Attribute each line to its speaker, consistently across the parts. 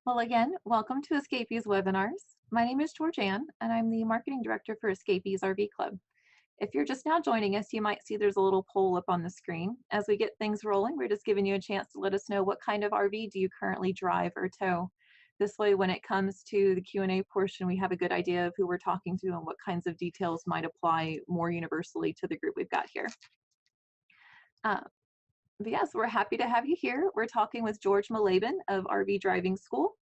Speaker 1: Well, again, welcome to Escapees webinars. My name is Georgianne, and I'm the marketing director for Escapees RV Club. If you're just now joining us, you might see there's a little poll up on the screen. As we get things rolling, we're just giving you a chance to let us know what kind of RV do you currently drive or tow. This way, when it comes to the Q&A portion, we have a good idea of who we're talking to and what kinds of details might apply more universally to the group we've got here. Uh, but yes, we're happy to have you here. We're talking with George Mayleben of RV Driving School.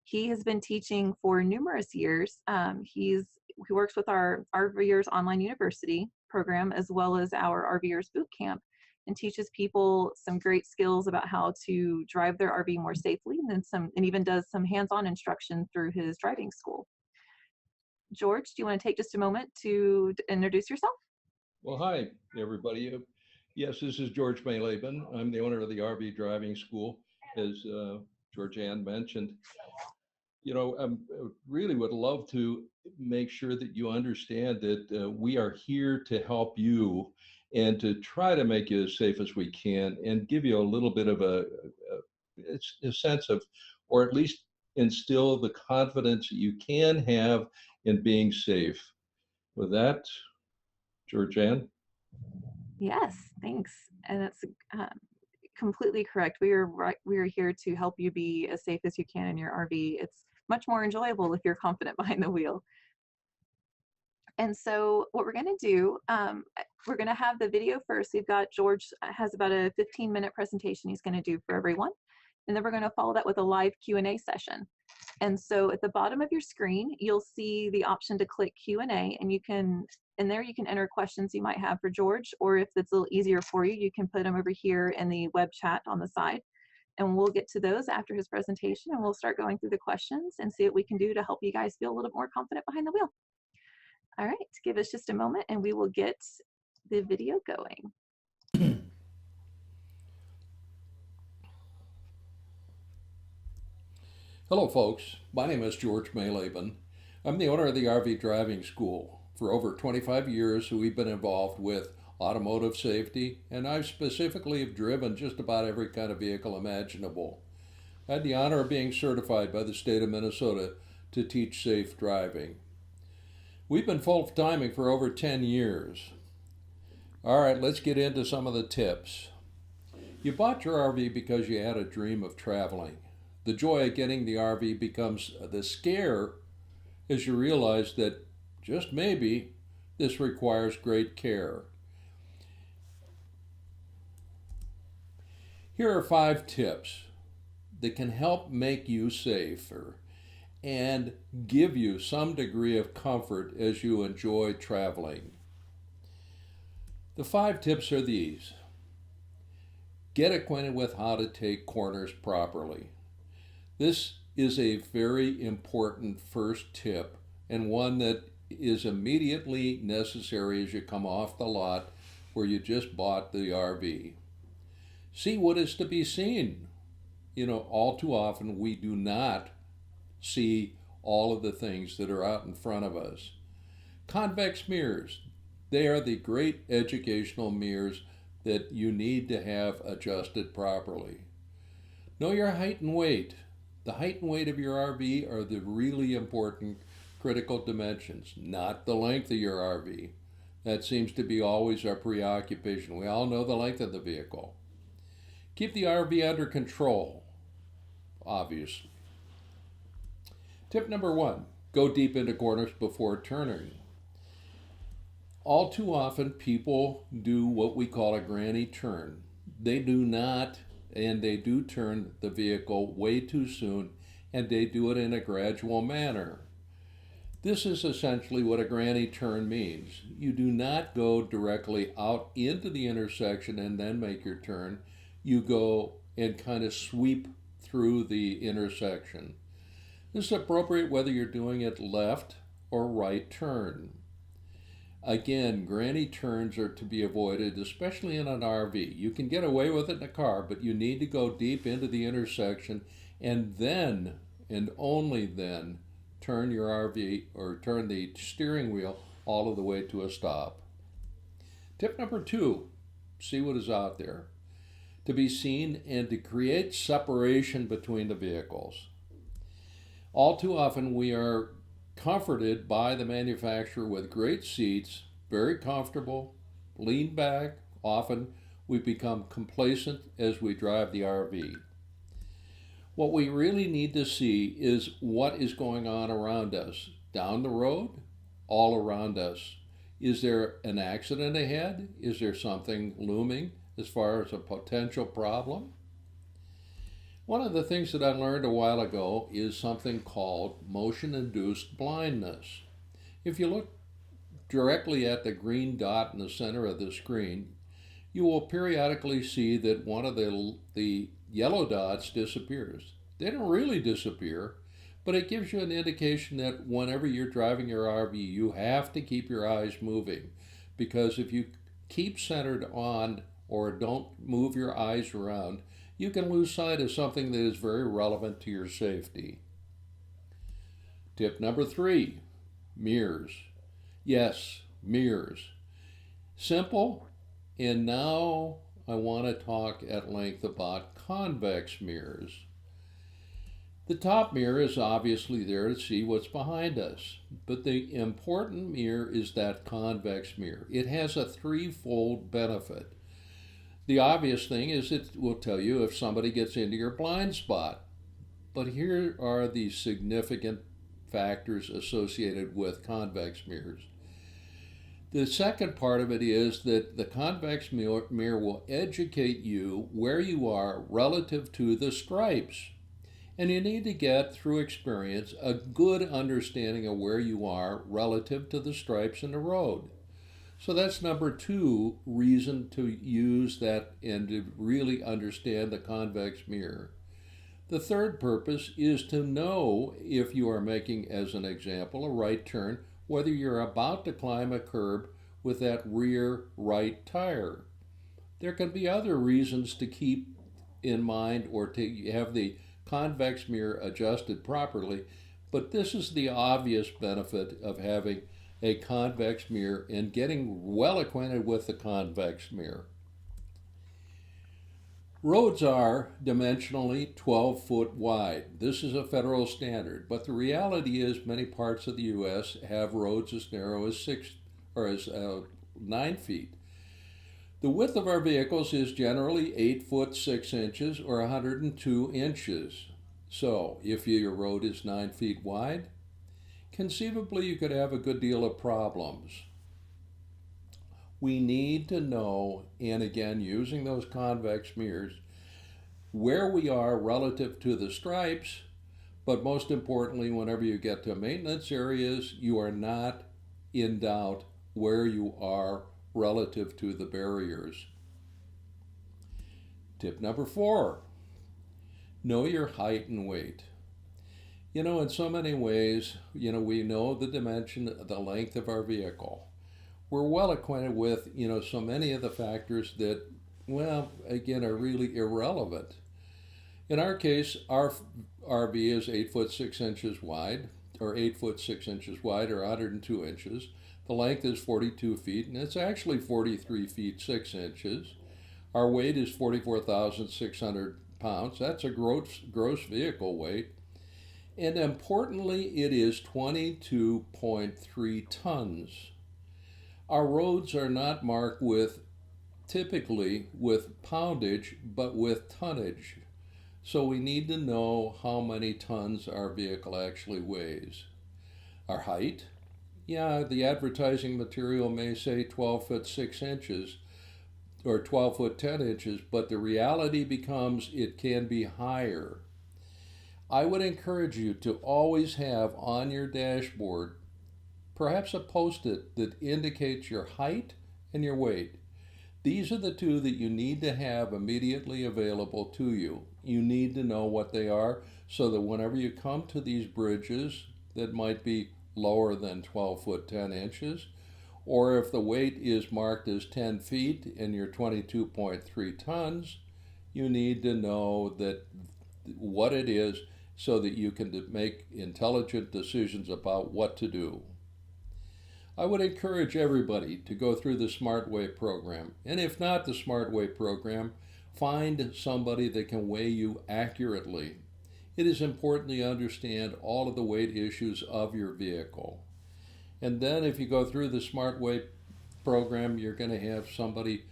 Speaker 1: He has been teaching for numerous years. He works with our RVers Online University program as well as our RVers Boot Camp and teaches people some great skills about how to drive their RV more safely and even does some hands-on instruction through his driving school. George, do you want to take just a moment to introduce yourself?
Speaker 2: Well, hi, everybody. Yes, this is George Mayleben. I'm the owner of the RV Driving School, as Georgianne mentioned. I really would love to make sure that you understand that we are here to help you and to try to make you as safe as we can and give you a little bit of a sense of, or at least instill the confidence that you can have in being safe. With that, Georgianne.
Speaker 1: Yes, thanks. And it's completely correct. We are here to help you be as safe as you can in your RV. It's much more enjoyable if you're confident behind the wheel. And so what we're going to do, we're going to have the video first. We've got George has about a 15-minute presentation he's going to do for everyone. And then we're going to follow that with a live Q&A session. And so at the bottom of your screen, you'll see the option to click Q&A, and in there you can enter questions you might have for George, or if it's a little easier for you, you can put them over here in the web chat on the side. And we'll get to those after his presentation, and we'll start going through the questions and see what we can do to help you guys feel a little more confident behind the wheel. All right, give us just a moment and we will get the video going.
Speaker 2: Hello, folks. My name is George Mayleben. I'm the owner of the RV Driving School. For over 25 years, we've been involved with automotive safety, and I specifically have driven just about every kind of vehicle imaginable. I had the honor of being certified by the state of Minnesota to teach safe driving. We've been full-timing for over 10 years. All right, let's get into some of the tips. You bought your RV because you had a dream of traveling. The joy of getting the RV becomes the scare as you realize that just maybe this requires great care. Here are 5 tips that can help make you safer and give you some degree of comfort as you enjoy traveling. The 5 tips are these. Get acquainted with how to take corners properly. This is a very important first tip and one that is immediately necessary as you come off the lot where you just bought the RV. See what is to be seen. All too often we do not see all of the things that are out in front of us. Convex mirrors, they are the great educational mirrors that you need to have adjusted properly. Know your height and weight. The height and weight of your RV are the really important critical dimensions, not the length of your RV. That seems to be always our preoccupation. We all know the length of the vehicle. Keep the RV under control, obviously. Tip number 1, go deep into corners before turning. All too often people do what we call a granny turn. They do turn the vehicle way too soon, and they do it in a gradual manner. This is essentially what a granny turn means. You do not go directly out into the intersection and then make your turn. You go and kind of sweep through the intersection. This is appropriate whether you're doing it left or right turn. Again, granny turns are to be avoided, especially in an RV. You can get away with it in a car, but you need to go deep into the intersection and then, and only then, turn your RV or turn the steering wheel all of the way to a stop. Tip number 2, see what is out there. To be seen and to create separation between the vehicles. All too often, we are comforted by the manufacturer with great seats, very comfortable, lean back. Often, we become complacent as we drive the RV. What we really need to see is what is going on around us, down the road, all around us. Is there an accident ahead? Is there something looming as far as a potential problem? One of the things that I learned a while ago is something called motion induced blindness. If you look directly at the green dot in the center of the screen, you will periodically see that one of the yellow dots disappears. They don't really disappear, but it gives you an indication that whenever you're driving your RV, you have to keep your eyes moving. Because if you keep centered on or don't move your eyes around, you can lose sight of something that is very relevant to your safety. Tip number 3, mirrors. Yes, mirrors. Simple, and now I want to talk at length about convex mirrors. The top mirror is obviously there to see what's behind us, but the important mirror is that convex mirror. It has a threefold benefit. The obvious thing is it will tell you if somebody gets into your blind spot, but here are the significant factors associated with convex mirrors. The second part of it is that the convex mirror will educate you where you are relative to the stripes. And you need to get, through experience, a good understanding of where you are relative to the stripes in the road. So that's number 2 reason to use that and to really understand the convex mirror. The third purpose is to know if you are making, as an example, a right turn, whether you're about to climb a curb with that rear right tire. There can be other reasons to keep in mind or to have the convex mirror adjusted properly, but this is the obvious benefit of having a convex mirror and getting well acquainted with the convex mirror. Roads are dimensionally 12 foot wide. This is a federal standard, but the reality is many parts of the U.S. have roads as narrow as 9 feet. The width of our vehicles is generally 8 foot 6 inches or 102 inches. So, if your road is 9 feet wide, conceivably you could have a good deal of problems. We need to know, and again, using those convex mirrors, where we are relative to the stripes, but most importantly, whenever you get to maintenance areas, you are not in doubt where you are relative to the barriers. Tip number 4, know your height and weight. In so many ways, we know the dimension, the length of our vehicle. We're well acquainted with, so many of the factors that, again, are really irrelevant. In our case, our RV is 8 foot 6 inches wide, or 8 foot 6 inches wide, or 102 inches. The length is 42 feet, and it's actually 43 feet 6 inches. Our weight is 44,600 pounds. That's a gross vehicle weight. And importantly, it is 22.3 tons. Our roads are not marked typically with poundage, but with tonnage. So we need to know how many tons our vehicle actually weighs. Our height, the advertising material may say 12 foot 6 inches or 12 foot 10 inches, but the reality becomes it can be higher. I would encourage you to always have on your dashboard perhaps a post-it that indicates your height and your weight. These are the two that you need to have immediately available to you. You need to know what they are so that whenever you come to these bridges that might be lower than 12 foot 10 inches, or if the weight is marked as 10 feet and you're 22.3 tons, you need to know that what it is so that you can make intelligent decisions about what to do. I would encourage everybody to go through the SmartWeigh program. And if not the SmartWeigh program, find somebody that can weigh you accurately. It is important to understand all of the weight issues of your vehicle. And then if you go through the SmartWeigh program, you're going to have somebody,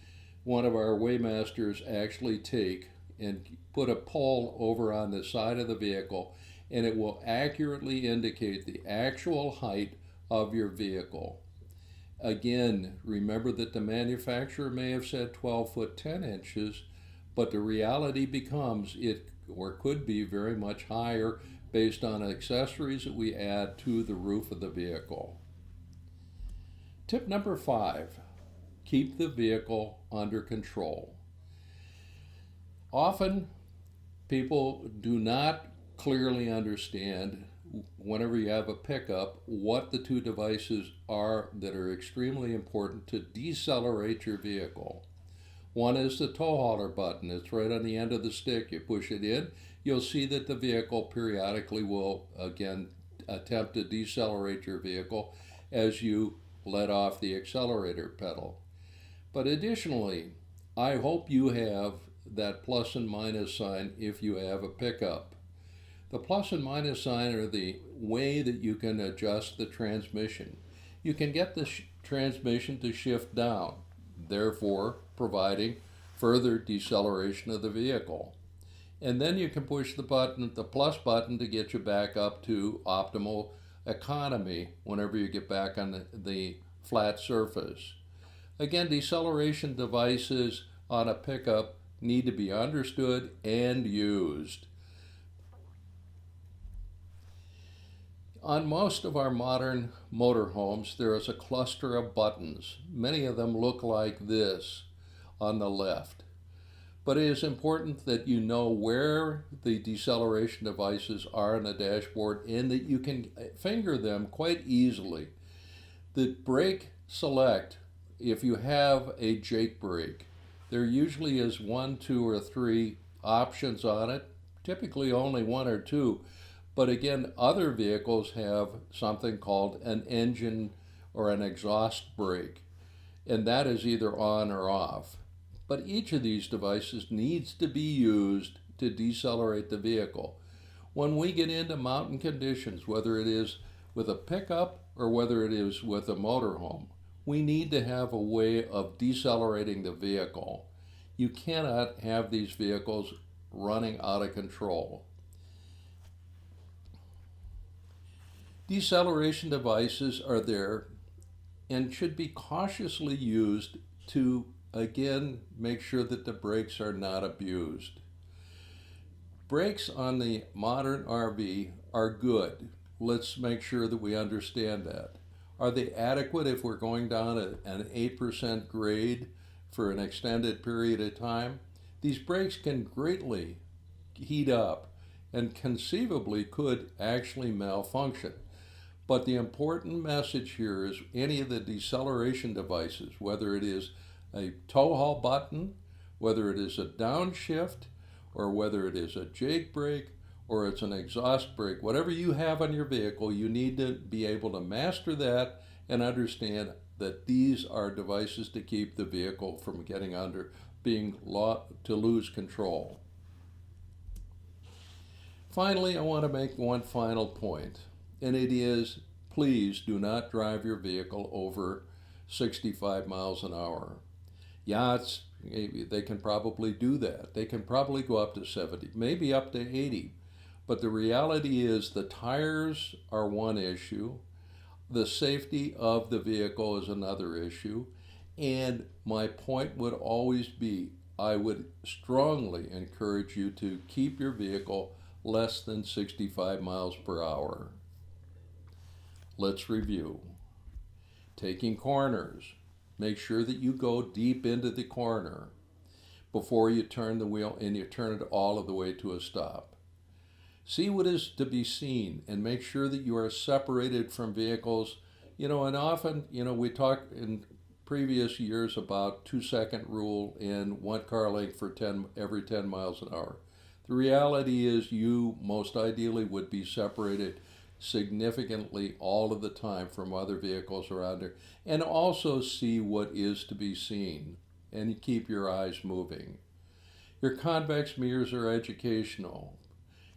Speaker 2: one of our weighmasters, actually take and put a pole over on the side of the vehicle, and it will accurately indicate the actual height of your vehicle. Again, remember that the manufacturer may have said 12 foot 10 inches, but the reality becomes it, or could be, very much higher based on accessories that we add to the roof of the vehicle. Tip number 5, keep the vehicle under control. Often people do not clearly understand, whenever you have a pickup, what the two devices are that are extremely important to decelerate your vehicle. One is the tow hauler button. It's right on the end of the stick. You push it in, you'll see that the vehicle periodically will again attempt to decelerate your vehicle as you let off the accelerator pedal. But additionally, I hope you have that plus and minus sign if you have a pickup. The plus and minus sign are the way that you can adjust the transmission. You can get the transmission to shift down, therefore providing further deceleration of the vehicle. And then you can push the button, the plus button, to get you back up to optimal economy whenever you get back on the flat surface. Again, deceleration devices on a pickup need to be understood and used. On most of our modern motorhomes, there is a cluster of buttons. Many of them look like this on the left. But it is important that you know where the deceleration devices are on the dashboard and that you can finger them quite easily. The brake select, if you have a Jake brake, there usually is 1, 2, or 3 options on it, typically only 1 or 2. But again, other vehicles have something called an engine or an exhaust brake, and that is either on or off. But each of these devices needs to be used to decelerate the vehicle. When we get into mountain conditions, whether it is with a pickup or whether it is with a motorhome, we need to have a way of decelerating the vehicle. You cannot have these vehicles running out of control. Deceleration devices are there and should be cautiously used to, again, make sure that the brakes are not abused. Brakes on the modern RV are good. Let's make sure that we understand that. Are they adequate if we're going down an 8% grade for an extended period of time? These brakes can greatly heat up and conceivably could actually malfunction. But the important message here is any of the deceleration devices, whether it is a tow haul button, whether it is a downshift, or whether it is a Jake brake, or it's an exhaust brake, whatever you have on your vehicle, you need to be able to master that and understand that these are devices to keep the vehicle from getting under, to lose control. Finally, I want to make one final point, and it is, please do not drive your vehicle over 65 miles an hour. Yachts, they can probably do that. They can probably go up to 70, maybe up to 80. But the reality is the tires are one issue. The safety of the vehicle is another issue. And my point would always be, I would strongly encourage you to keep your vehicle less than 65 miles per hour. Let's review. Taking corners. Make sure that you go deep into the corner before you turn the wheel and you turn it all of the way to a stop. See what is to be seen and make sure that you are separated from vehicles. And often, we talked in previous years about 2-second rule and 1 car length for every 10 miles an hour. The reality is you most ideally would be separated significantly all of the time from other vehicles around there, and also see what is to be seen and keep your eyes moving. Your convex mirrors are educational.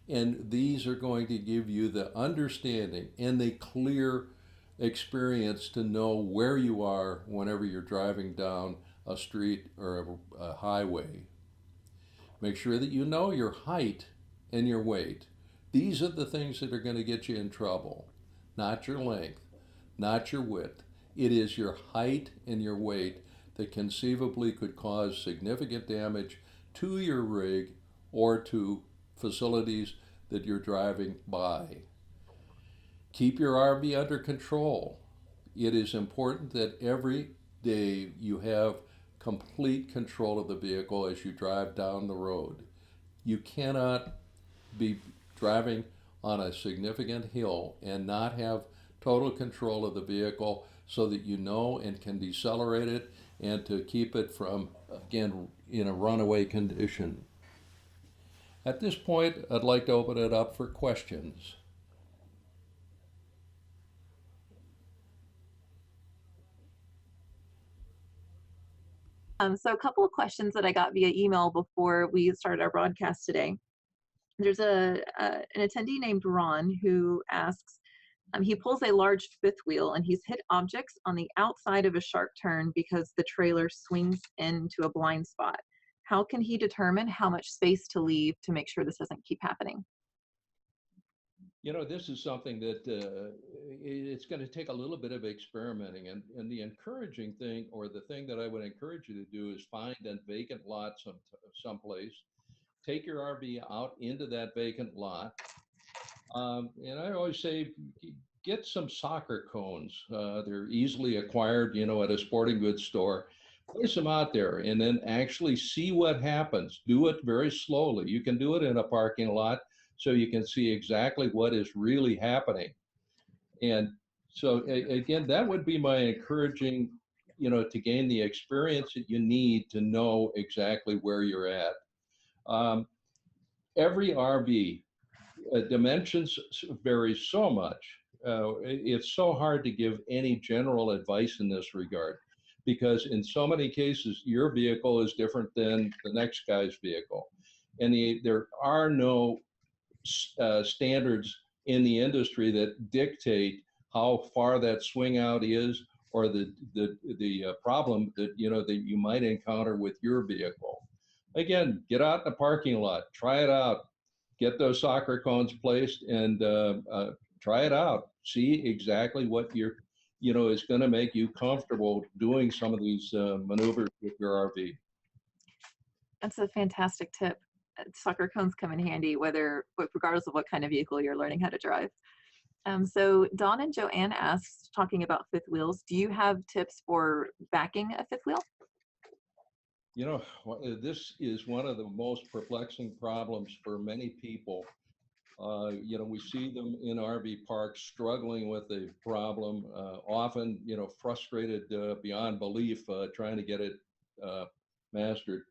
Speaker 2: And these are going to give you the understanding and the clear experience to know where you are whenever you're driving down a street or a highway. Make sure that you know your height and your weight. These are the things that are going to get you in trouble, not your length, not your width. It is your height and your weight that conceivably could cause significant damage to your rig or to facilities that you're driving by. Keep your RV under control. It is important that every day you have complete control of the vehicle as you drive down the road. You cannot be driving on a significant hill and not have total control of the vehicle so that you know and can decelerate it and to keep it from, again, in a runaway condition. At this point, I'd like to open it up for questions.
Speaker 1: So a couple of questions that I got via email before we started our broadcast today. There's an attendee named Ron who asks, he pulls a large fifth wheel and he's hit objects on the outside of a sharp turn because the trailer swings into a blind spot. How can he determine how much space to leave to make sure this doesn't keep happening?
Speaker 2: You know, this is something that it's going to take a little bit of experimenting. And the encouraging thing, or the thing that I would encourage you to do, is find a vacant lot someplace. Take your RV out into that vacant lot. And I always say, get some soccer cones. They're easily acquired, you know, at a sporting goods store. Place them out there and then actually see what happens. Do it very slowly. You can do it in a parking lot so you can see exactly what is really happening. And so again, that would be my encouraging, you know, to gain the experience that you need to know exactly where you're at. Um, every RV dimensions vary so much. It's so hard to give any general advice in this regard because in so many cases, your vehicle is different than the next guy's vehicle. And there are no standards in the industry that dictate how far that swing out is or the problem that you know that you might encounter with your vehicle. Again, get out in the parking lot, try it out, get those soccer cones placed, and try it out. See exactly what you know is going to make you comfortable doing some of these maneuvers with your RV.
Speaker 1: That's a fantastic tip. Sucker cones come in handy, regardless of what kind of vehicle you're learning how to drive. So Dawn and Joanne asked, talking about fifth wheels, do you have tips for backing a fifth wheel?
Speaker 2: You know, this is one of the most perplexing problems for many people. You know, we see them in RV parks struggling with the problem, often, you know, frustrated beyond belief, trying to get it mastered.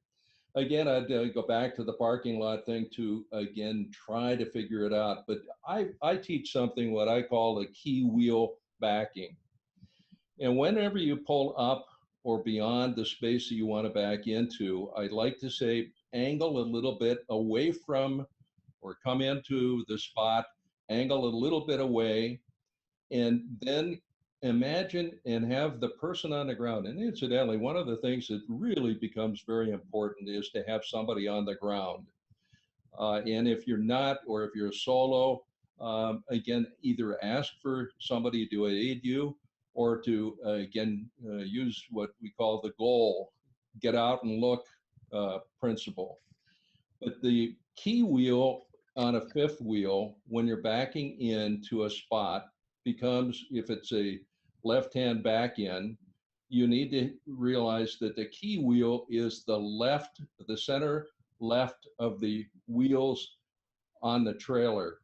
Speaker 2: Again, I'd go back to the parking lot thing to, again, try to figure it out. But I teach something what I call the key wheel backing. And whenever you pull up or beyond the space that you want to back into, I'd like to say angle a little bit away from or come into the spot, angle a little bit away, and then imagine and have the person on the ground. And incidentally, one of the things that really becomes very important is to have somebody on the ground. And if you're not, or if you're a solo, again, either ask for somebody to aid you or to, again, use what we call the goal, get out and look principle. But the key wheel on a fifth wheel, when you're backing into a spot, becomes, if it's a left-hand back in, you need to realize that the key wheel is the center left of the wheels on the trailer.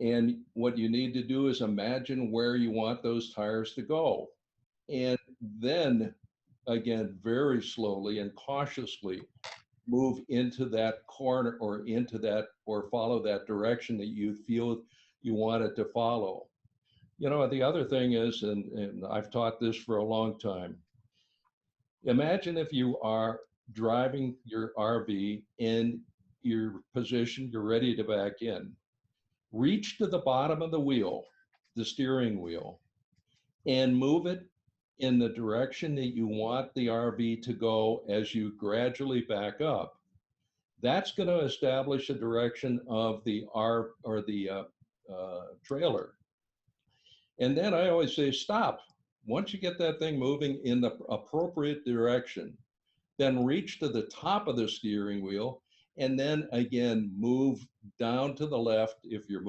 Speaker 2: And what you need to do is imagine where you want those tires to go. And then, again, very slowly and cautiously move into that corner or into that or follow that direction that you feel you want it to follow. You know, the other thing is, and I've taught this for a long time, imagine if you are driving your RV and you're positioned, you're ready to back in. Reach to the bottom of the wheel, the steering wheel, and move it in the direction that you want the RV to go as you gradually back up. That's going to establish a direction of the trailer. And then I always say, stop. Once you get that thing moving in the appropriate direction, then reach to the top of the steering wheel, and then again move down to the left if you're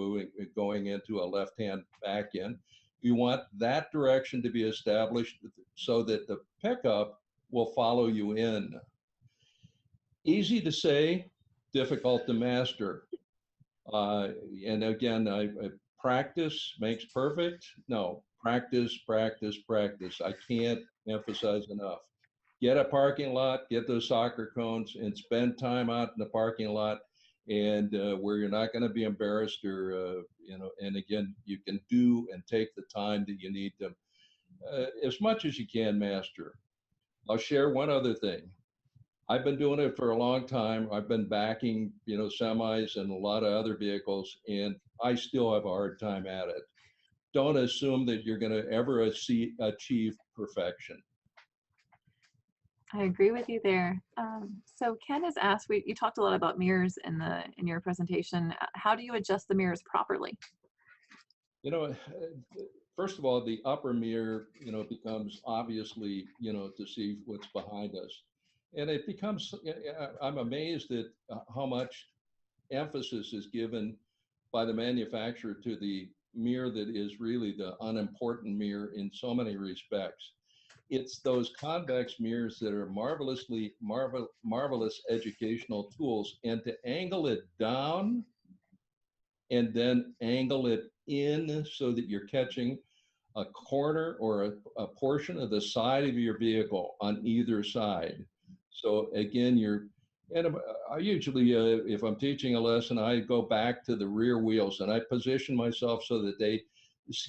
Speaker 2: going into a left-hand back end. You want that direction to be established so that the pickup will follow you in. Easy to say, difficult to master. And again, practice makes perfect. No, practice, practice, practice. I can't emphasize enough. Get a parking lot, get those soccer cones, and spend time out in the parking lot, and where you're not going to be embarrassed, or and again, you can do and take the time that you need to, as much as you can master. I'll share one other thing. I've been doing it for a long time. I've been backing, semis and a lot of other vehicles, and I still have a hard time at it. Don't assume that you're going to ever achieve perfection.
Speaker 1: I agree with you there. So Ken has asked, you talked a lot about mirrors in your presentation. How do you adjust the mirrors properly?
Speaker 2: You know, first of all, the upper mirror, becomes obviously, to see what's behind us. And it becomes, I'm amazed at how much emphasis is given by the manufacturer to the mirror that is really the unimportant mirror in so many respects. It's those convex mirrors that are marvelous educational tools, and to angle it down and then angle it in so that you're catching a corner or a portion of the side of your vehicle on either side. So again, and I usually, if I'm teaching a lesson, I go back to the rear wheels and I position myself so that they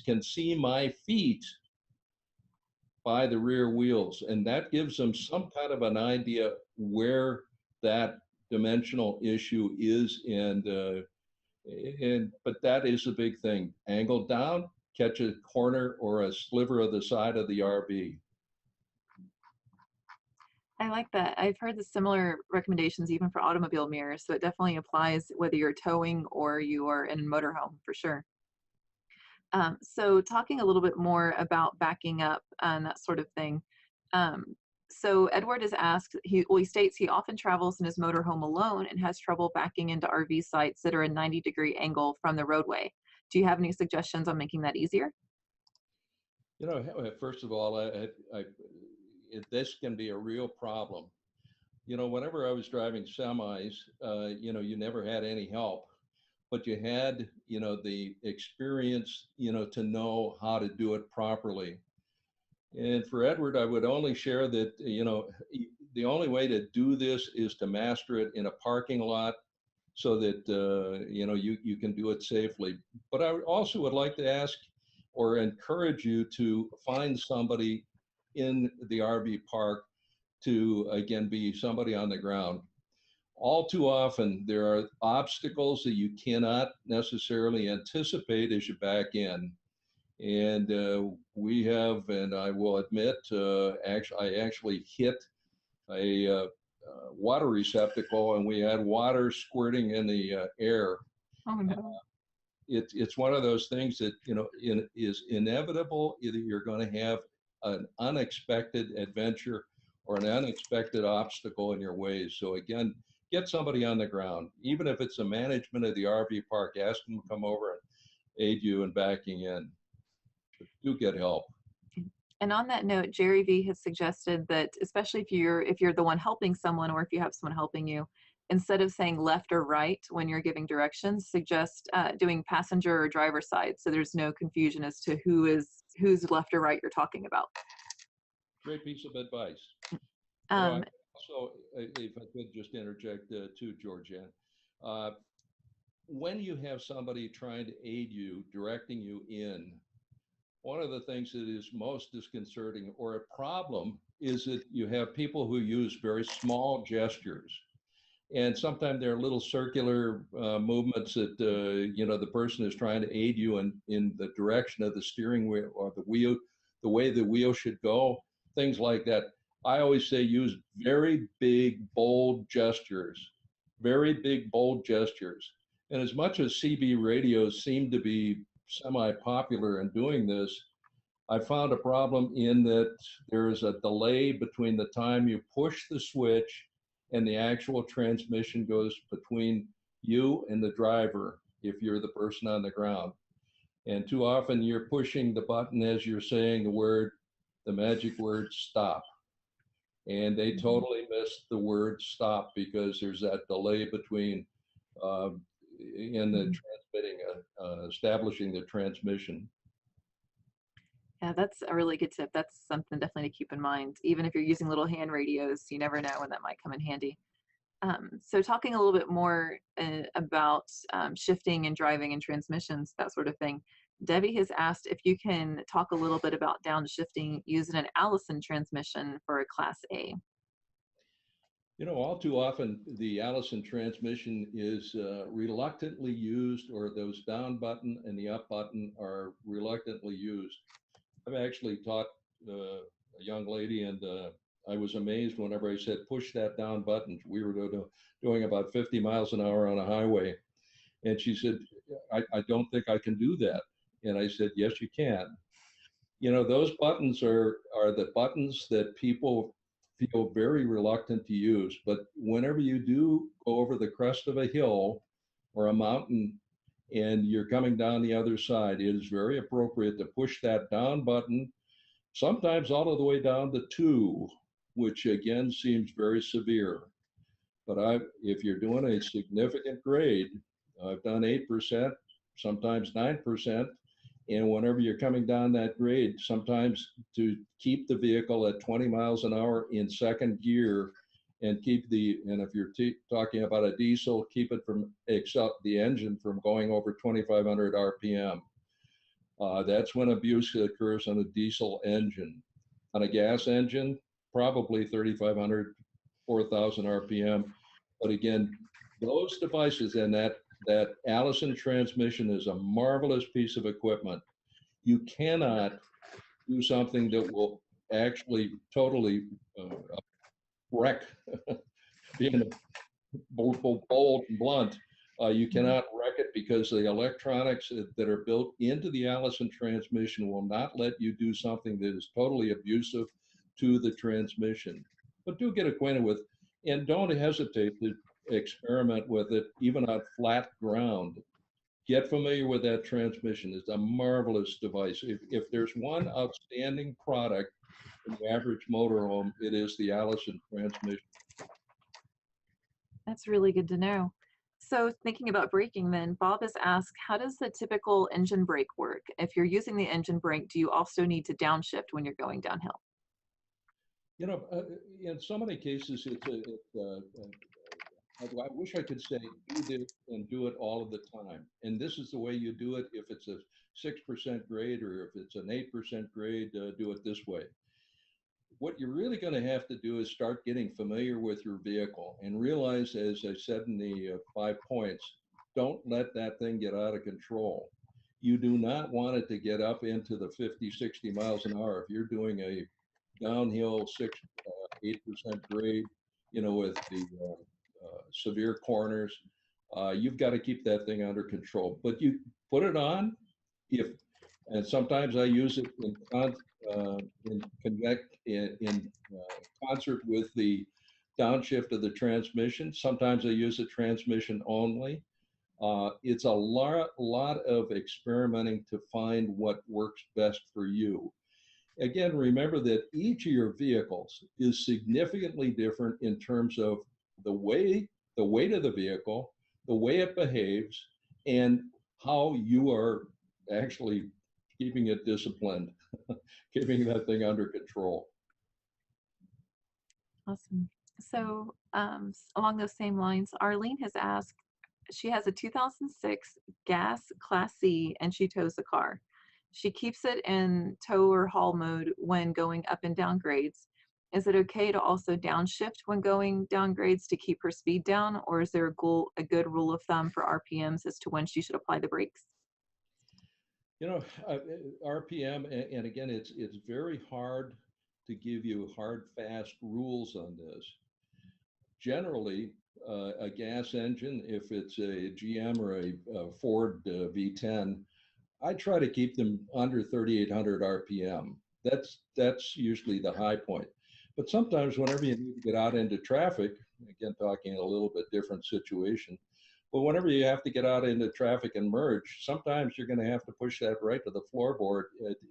Speaker 2: can see my feet by the rear wheels. And that gives them some kind of an idea where that dimensional issue is. But that is a big thing. Angle down, catch a corner or a sliver of the side of the RV.
Speaker 1: I like that. I've heard the similar recommendations even for automobile mirrors, so it definitely applies whether you're towing or you are in a motorhome for sure. So talking a little bit more about backing up and that sort of thing. So Edward has asked, he states he often travels in his motorhome alone and has trouble backing into RV sites that are a 90-degree angle from the roadway. Do you have any suggestions on making that easier?
Speaker 2: First of all, this can be a real problem. Whenever I was driving semis, you never had any help, but you had, the experience, to know how to do it properly. And for Edward, I would only share that, the only way to do this is to master it in a parking lot so that, you can do it safely. But I also would like to ask or encourage you to find somebody in the RV park to, again, be somebody on the ground. All too often, there are obstacles that you cannot necessarily anticipate as you back in. And we have, and I will admit, I actually hit a water receptacle, and we had water squirting in the air.
Speaker 1: Oh no.
Speaker 2: It's one of those things that is inevitable. Either you're going to have an unexpected adventure or an unexpected obstacle in your ways. So again, get somebody on the ground, even if it's the management of the RV park. Ask them to come over and aid you in backing in. But do get help.
Speaker 1: And on that note, Jerry V has suggested that, especially if you're the one helping someone or if you have someone helping you, instead of saying left or right when you're giving directions, suggest doing passenger or driver side, so there's no confusion as to who's left or right you're talking about.
Speaker 2: Great piece of advice. Also, if I could just interject too, Georgianne, when you have somebody trying to aid you, directing you in, one of the things that is most disconcerting or a problem is that you have people who use very small gestures. And sometimes there are little circular movements that the person is trying to aid you in the direction of the steering wheel or the wheel, the way the wheel should go, things like that. I always say use very big, bold gestures, very big, bold gestures. And as much as CB radios seem to be semi-popular in doing this, I found a problem in that there is a delay between the time you push the switch and the actual transmission goes between you and the driver if you're the person on the ground. And too often you're pushing the button as you're saying the magic word stop. And they
Speaker 1: Mhm.
Speaker 2: totally missed the word stop because there's that delay between uh, in the
Speaker 1: Mhm.
Speaker 2: transmitting, establishing the transmission.
Speaker 1: Yeah, that's a really good tip. That's something definitely to keep in mind. Even if you're using little hand radios, you never know when that might come in handy. So talking a little bit more about shifting and driving and transmissions, that sort of thing. Debbie has asked if you can talk a little bit about downshifting using an Allison transmission for a Class A.
Speaker 2: All too often the Allison transmission is reluctantly used, or those down button and the up button are reluctantly used. I've actually taught a young lady, and I was amazed whenever I said, push that down button. We were doing about 50 miles an hour on a highway. And she said, I don't think I can do that. And I said, yes, you can. Those buttons are the buttons that people feel very reluctant to use. But whenever you do go over the crest of a hill or a mountain and you're coming down the other side, it is very appropriate to push that down button, sometimes all of the way down to two, which again seems very severe. But if you're doing a significant grade, I've done 8%, sometimes 9%. And whenever you're coming down that grade, sometimes to keep the vehicle at 20 miles an hour in second gear and and if you're talking about a diesel, keep it from, except the engine from going over 2,500 RPM. That's when abuse occurs on a diesel engine. On a gas engine, probably 3,500, 4,000 RPM. But again, those devices and that Allison transmission is a marvelous piece of equipment. You cannot do something that will actually totally wreck, being bold and blunt. You
Speaker 1: Mhm.
Speaker 2: cannot wreck it because the electronics that are built into the Allison transmission will not let you do something that is totally abusive to the transmission. But do get acquainted with, and don't hesitate to experiment with it, even on flat ground. Get familiar with that transmission. It's a marvelous device. If there's one outstanding product in the average motorhome, it is the Allison transmission.
Speaker 1: That's really good to know. So thinking about braking then, Bob has asked, how does the typical engine brake work? If you're using the engine brake, do you also need to downshift when you're going downhill?
Speaker 2: You know, uh, in so many cases, I wish I could say do this and do it all of the time. And this is the way you do it. If it's a 6% grade or if it's an 8% grade, do it this way. What you're really going to have to do is start getting familiar with your vehicle and realize, as I said in the 5 points, don't let that thing get out of control. You do not want it to get up into the 50, 60 miles an hour. If you're doing a downhill 8% grade, with the severe corners, you've got to keep that thing under control. But you put it on, if and sometimes I use it in concert with the downshift of the transmission. Sometimes I use the transmission only. It's a lot of experimenting to find what works best for you. Again, remember that each of your vehicles is significantly different in terms of the way, the weight of the vehicle, the way it behaves, and how you are actually keeping it disciplined, keeping that thing under control.
Speaker 1: Awesome. So along those same lines, Arlene has asked, she has a 2006 gas Class C and she tows the car. She keeps it in tow or haul mode when going up and down grades. Is it okay to also downshift when going down grades to keep her speed down, or is there a good rule of thumb for RPMs as to when she should apply the brakes?
Speaker 2: You know, RPM, and again, it's very hard to give you hard, fast rules on this. Generally, a gas engine, if it's a GM or a Ford V10, I try to keep them under 3,800 RPM. That's usually the high point. But sometimes, whenever you need to get out into traffic, again, talking a little bit different situation, but whenever you have to get out into traffic and merge, sometimes you're going to have to push that right to the floorboard,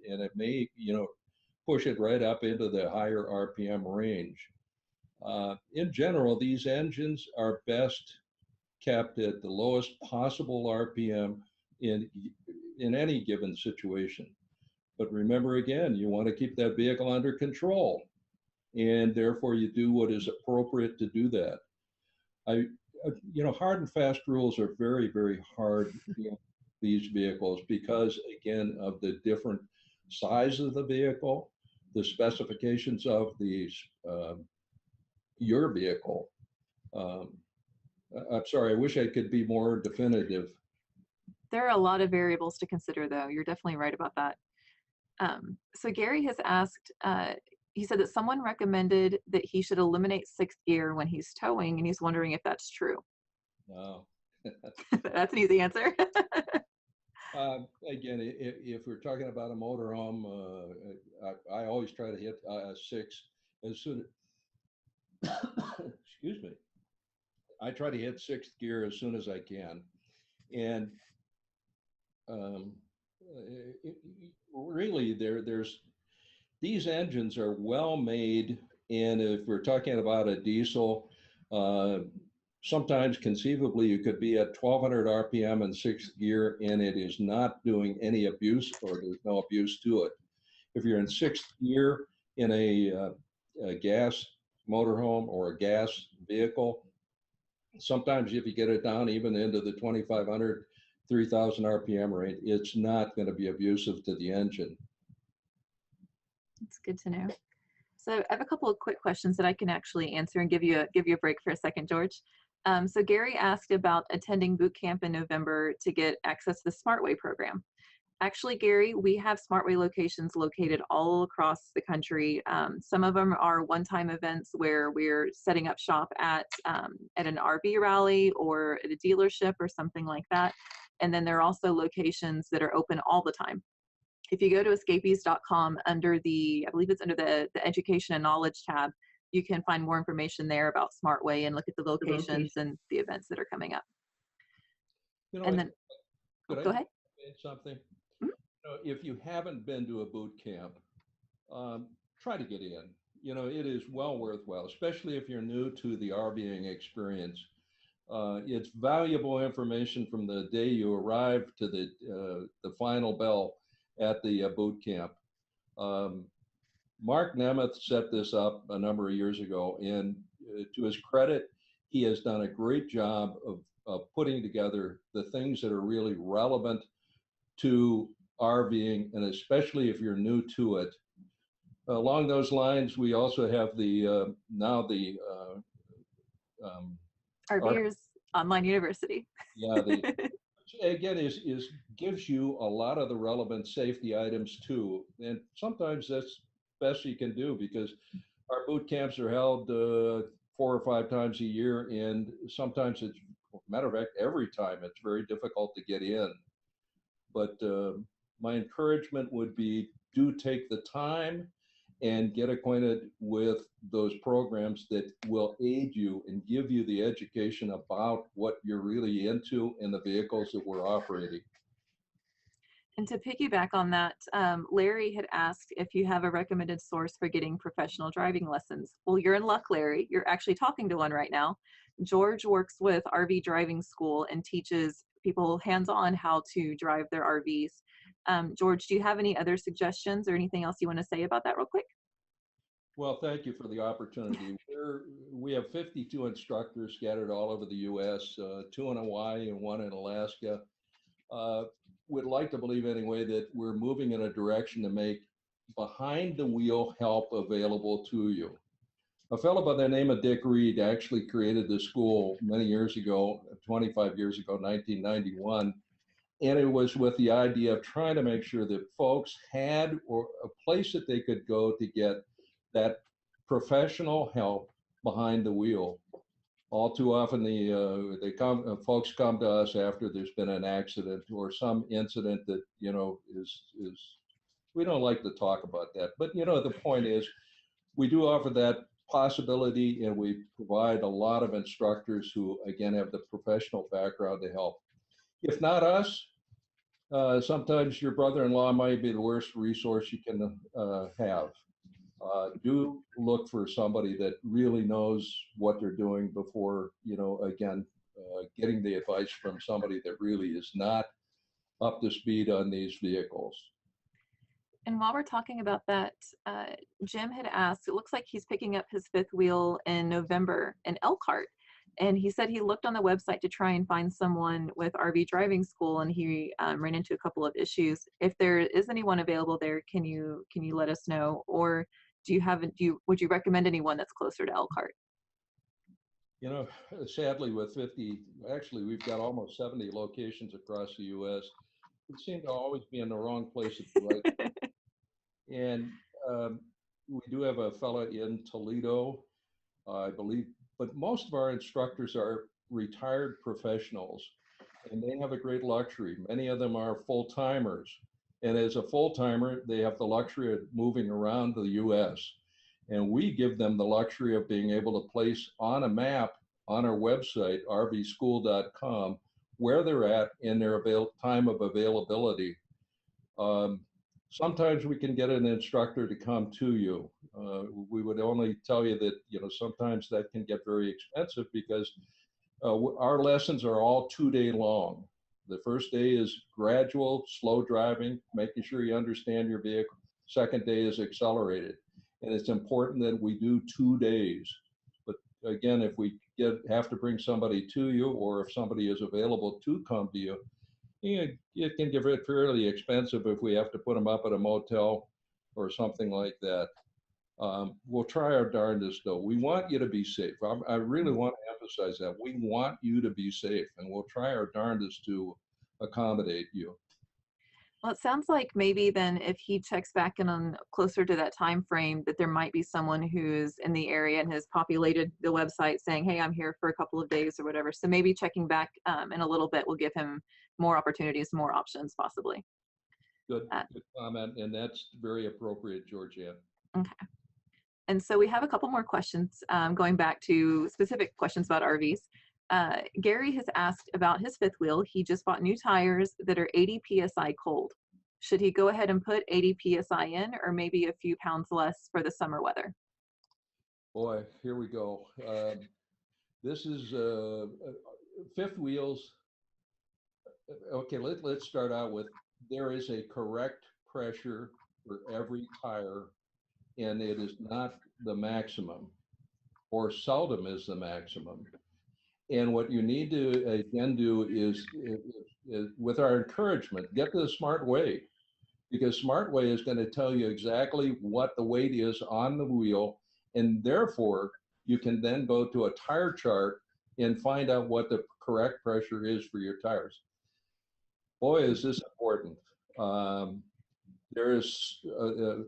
Speaker 2: and it may, push it right up into the higher RPM range. In general, these engines are best kept at the lowest possible RPM in in any given situation. But remember again, you want to keep that vehicle under control, and therefore you do what is appropriate to do that. I, hard and fast rules are very, very hard in these vehicles because, again, of the different size of the vehicle, the specifications of these your vehicle. Um, I'm sorry, I wish I could be more definitive.
Speaker 1: There are a lot of variables to consider, though. You're definitely right about that. So Gary has asked, he said that someone recommended that he should eliminate sixth gear when he's towing, and he's wondering if that's true.
Speaker 2: No.
Speaker 1: That's an easy answer.
Speaker 2: Again, if we're talking about a motorhome, I always try to hit six as soon. Excuse me. I try to hit sixth gear as soon as I can, and um, really, there's these engines are well made, and if we're talking about a diesel, uh, sometimes conceivably you could be at 1200 RPM in sixth gear, and it is not doing any abuse, or there's no abuse to it. If you're in sixth gear in a gas motorhome or a gas vehicle, sometimes if you get it down even into the 2500, 3000 RPM range, it's not going to be abusive to the engine.
Speaker 1: It's good to know. So I have a couple of quick questions that I can actually answer and give you a break for a second, George. So Gary asked about attending boot camp in November to get access to the SmartWeigh program. Actually, Gary, we have SmartWeigh locations located all across the country. Some of them are one-time events where we're setting up shop at an RV rally or at a dealership or something like that. And then there are also locations that are open all the time. If you go to escapees.com under I believe it's under the education and knowledge tab, you can find more information there about SmartWeigh and look at the locations and the events that are coming up. And then, go ahead.
Speaker 2: Something?
Speaker 1: Mhm.
Speaker 2: If you haven't been to a boot camp, try to get in. It is well worthwhile, especially if you're new to the RVing experience. It's valuable information from the day you arrive to the final bell at the boot camp. Mark Nemeth set this up a number of years ago, and to his credit, he has done a great job of putting together the things that are really relevant to RVing, and especially if you're new to it. Along those lines, we also have the now the
Speaker 1: RVers Online University.
Speaker 2: Yeah, again is gives you a lot of the relevant safety items too, and sometimes that's best you can do because our boot camps are held 4 or 5 times a year, and sometimes it's, matter of fact, every time it's very difficult to get in. But my encouragement would be do take the time and get acquainted with those programs that will aid you and give you the education about what you're really into in the vehicles that we're operating.
Speaker 1: And to piggyback on that, Larry had asked if you have a recommended source for getting professional driving lessons. Well, you're in luck, Larry. You're actually talking to one right now. George works with RV Driving School and teaches people hands-on how to drive their RVs. George, do you have any other suggestions or anything else you want to say about that real quick?
Speaker 2: Well, thank you for the opportunity. We have 52 instructors scattered all over the U.S., 2 in Hawaii and 1 in Alaska. Would like to believe anyway that we're moving in a direction to make behind the wheel help available to you. A fellow by the name of Dick Reed actually created this school many years ago, 25 years ago, 1991. And it was with the idea of trying to make sure that folks had or a place that they could go to get that professional help behind the wheel. All too often, folks come to us after there's been an accident or some incident that is we don't like to talk about that. But the point is, we do offer that possibility, and we provide a lot of instructors who again have the professional background to help. If not us, sometimes your brother-in-law might be the worst resource you can have. Do look for somebody that really knows what they're doing before, again, getting the advice from somebody that really is not up to speed on these vehicles.
Speaker 1: And while we're talking about that, Jim had asked, it looks like he's picking up his fifth wheel in November in Elkhart. And he said he looked on the website to try and find someone with RV driving school, and he ran into a couple of issues. If there is anyone available there, can you let us know? Or would you recommend anyone that's closer to Elkhart?
Speaker 2: Sadly, with 50, actually, we've got almost 70 locations across the U.S. We seem to always be in the wrong place at the right time. And we do have a fellow in Toledo, I believe, but most of our instructors are retired professionals, and they have a great luxury. Many of them are full-timers. And as a full-timer, they have the luxury of moving around the U.S. And we give them the luxury of being able to place on a map on our website, rvschool.com, where they're at in their time of availability. Sometimes we can get an instructor to come to you. We would only tell you that, sometimes that can get very expensive because our lessons are all 2-day long. The first day is gradual, slow driving, making sure you understand your vehicle. Second day is accelerated. And it's important that we do 2 days. But again, if we have to bring somebody to you, or if somebody is available to come to you, it can get fairly expensive if we have to put them up at a motel or something like that. We'll try our darndest, though. We want you to be safe. I really want to emphasize that. We want you to be safe, and we'll try our darndest to accommodate you.
Speaker 1: Well, it sounds like maybe then if he checks back in on closer to that time frame, that there might be someone who's in the area and has populated the website saying, hey, I'm here for a couple of days or whatever. So maybe checking back in a little bit will give him more opportunities, more options possibly.
Speaker 2: Good comment, and that's very appropriate, Georgianne.
Speaker 1: Okay. And so we have a couple more questions going back to specific questions about RVs. Gary has asked about his fifth wheel. He just bought new tires that are 80 PSI cold. Should he go ahead and put 80 PSI in, or maybe a few pounds less for the summer weather?
Speaker 2: Boy, here we go. This is fifth wheels. Okay, let's start out with, there is a correct pressure for every tire, and it is not the maximum, or seldom is the maximum. And what you need to again do is with our encouragement, get to the SmartWeigh, because SmartWeigh is going to tell you exactly what the weight is on the wheel, and therefore you can then go to a tire chart and find out what the correct pressure is for your tires. Boy, is this important. There is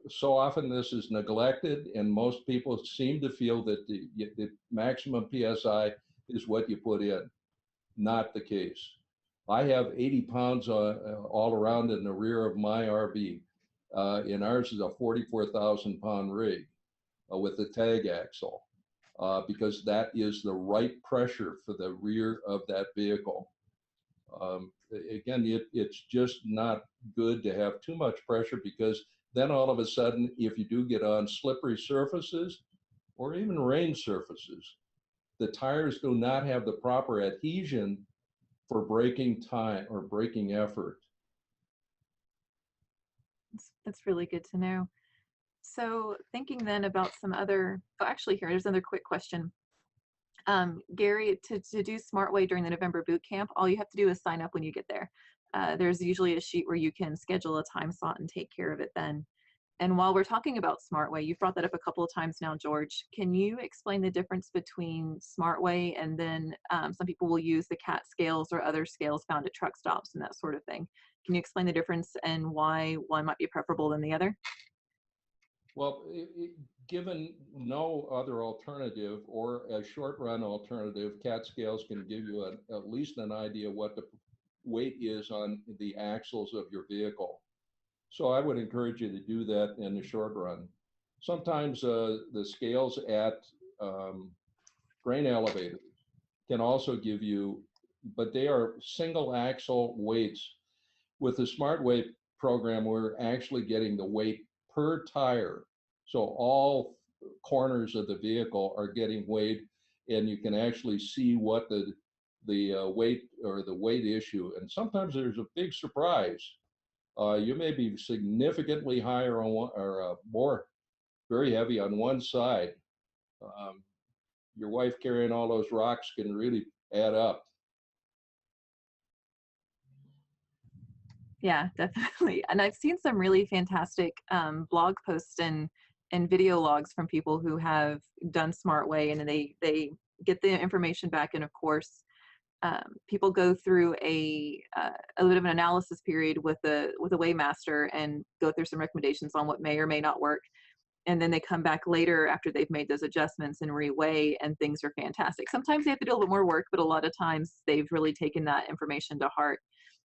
Speaker 2: so often this is neglected, and most people seem to feel that the maximum PSI is what you put in. Not the case. I have 80 pounds all around in the rear of my RV. And ours is a 44,000 pound rig with the tag axle, because that is the right pressure for the rear of that vehicle. Again, it's just not good to have too much pressure, because then all of a sudden, if you do get on slippery surfaces or even rain surfaces, the tires do not have the proper adhesion for braking time or braking effort.
Speaker 1: That's really good to know. So thinking then about some other, actually here's another quick question. Gary, to do SmartWeigh during the November boot camp, all you have to do is sign up when you get there. There's usually a sheet where you can schedule a time slot and take care of it then. And while we're talking about SmartWeigh, you've brought that up a couple of times now, George. Can you explain the difference between SmartWeigh and then some people will use the CAT scales or other scales found at truck stops and that sort of thing? Can you explain the difference and why one might be preferable than the other?
Speaker 2: Well, given no other alternative or a short run alternative, CAT scales can give you at least an idea what the weight is on the axles of your vehicle. So I would encourage you to do that in the short run. Sometimes the scales at grain elevators can also give you, but they are single axle weights. With the SmartWeigh program, we're actually getting the weight per tire. So all corners of the vehicle are getting weighed, and you can actually see what the weight or the weight issue. And sometimes there's a big surprise. You may be significantly higher on one, or more very heavy on one side. Um, your wife carrying all those rocks can really add up.
Speaker 1: Yeah, definitely. And I've seen some really fantastic blog posts and video logs from people who have done SmartWeigh, and they get the information back. And of course, people go through a bit of an analysis period with a weighmaster and go through some recommendations on what may or may not work. And then they come back later after they've made those adjustments and reweigh, and things are fantastic. Sometimes they have to do a little bit more work, but a lot of times they've really taken that information to heart.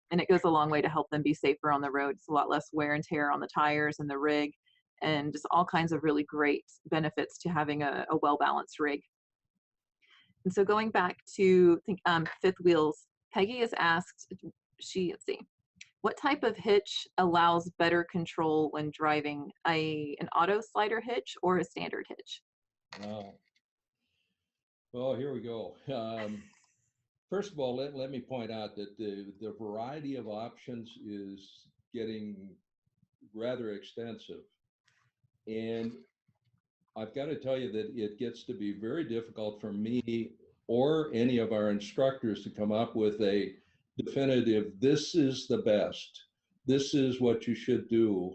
Speaker 1: And it goes a long way to help them be safer on the road. It's a lot less wear and tear on the tires and the rig, and just all kinds of really great benefits to having a well-balanced rig. And so going back to fifth wheels, Peggy has asked, let's see, what type of hitch allows better control when driving, an auto slider hitch or a standard hitch?
Speaker 2: Well, here we go. First of all, let me point out that the variety of options is getting rather extensive. And I've got to tell you that it gets to be very difficult for me or any of our instructors to come up with a definitive, this is the best, this is what you should do.